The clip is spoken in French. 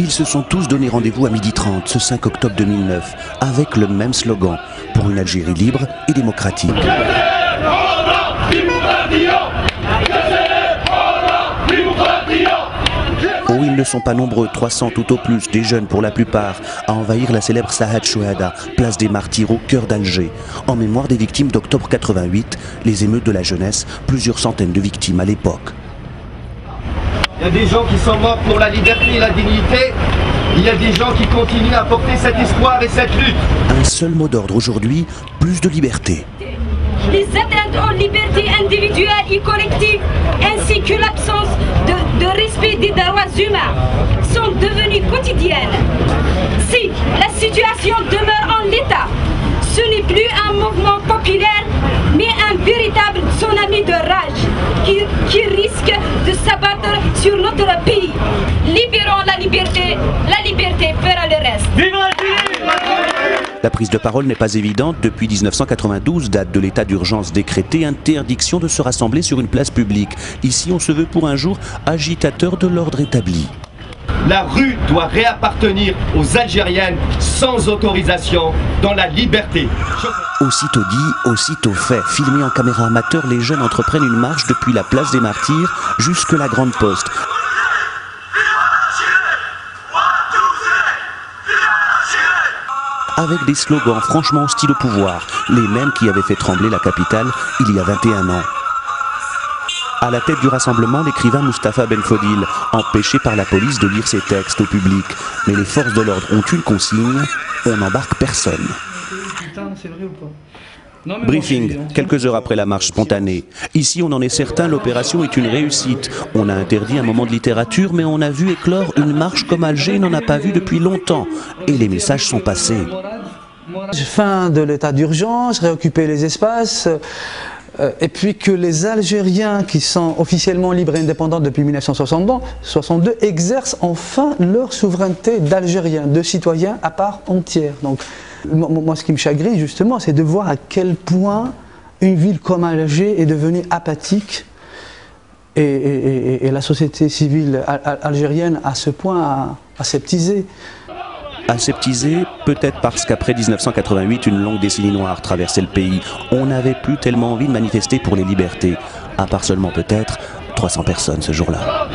Ils se sont tous donné rendez-vous à 12h30 ce 5 octobre 2009 avec le même slogan pour une Algérie libre et démocratique. Oh, ils ne sont pas nombreux, 300 tout au plus, des jeunes pour la plupart, à envahir la célèbre Sahat Chouhada, place des martyrs au cœur d'Alger. En mémoire des victimes d'octobre 88, les émeutes de la jeunesse, plusieurs centaines de victimes à l'époque. Il y a des gens qui sont morts pour la liberté et la dignité. Il y a des gens qui continuent à porter cet espoir et cette lutte. Un seul mot d'ordre aujourd'hui, plus de liberté. Les atteintes aux libertés individuelles et collectives, ainsi que l'absence de respect des droits humains, sont devenues quotidiennes. Si la situation demeure en l'état, ce n'est plus un mouvement populaire, mais un véritable tsunami de rage qui risque de s'abattre sur notre pays. Libérons la liberté fera le reste. La prise de parole n'est pas évidente. Depuis 1992, date de l'état d'urgence décrété, interdiction de se rassembler sur une place publique. Ici, on se veut pour un jour agitateur de l'ordre établi. La rue doit réappartenir aux Algériennes sans autorisation, dans la liberté. Aussitôt dit, aussitôt fait. Filmés en caméra amateur, les jeunes entreprennent une marche depuis la place des Martyrs jusque la Grande Poste. Avec des slogans franchement hostiles au pouvoir, les mêmes qui avaient fait trembler la capitale il y a 21 ans. À la tête du rassemblement, l'écrivain Mustapha Benfodil, empêché par la police de lire ses textes au public. Mais les forces de l'ordre ont une consigne, on n'embarque personne. Briefing, quelques heures après la marche spontanée. Ici, on en est certain, l'opération est une réussite. On a interdit un moment de littérature, mais on a vu éclore une marche comme Alger n'en a pas vu depuis longtemps. Et les messages sont passés. Fin de l'état d'urgence, réoccuper les espaces, et puis que les Algériens qui sont officiellement libres et indépendants depuis 1962 exercent enfin leur souveraineté d'Algériens, de citoyens à part entière. Donc, moi, ce qui me chagrine justement, c'est de voir à quel point une ville comme Alger est devenue apathique et la société civile algérienne à ce point aseptisée. Aseptisé, peut-être parce qu'après 1988, une longue décennie noire traversait le pays. On n'avait plus tellement envie de manifester pour les libertés. À part seulement peut-être 300 personnes ce jour-là.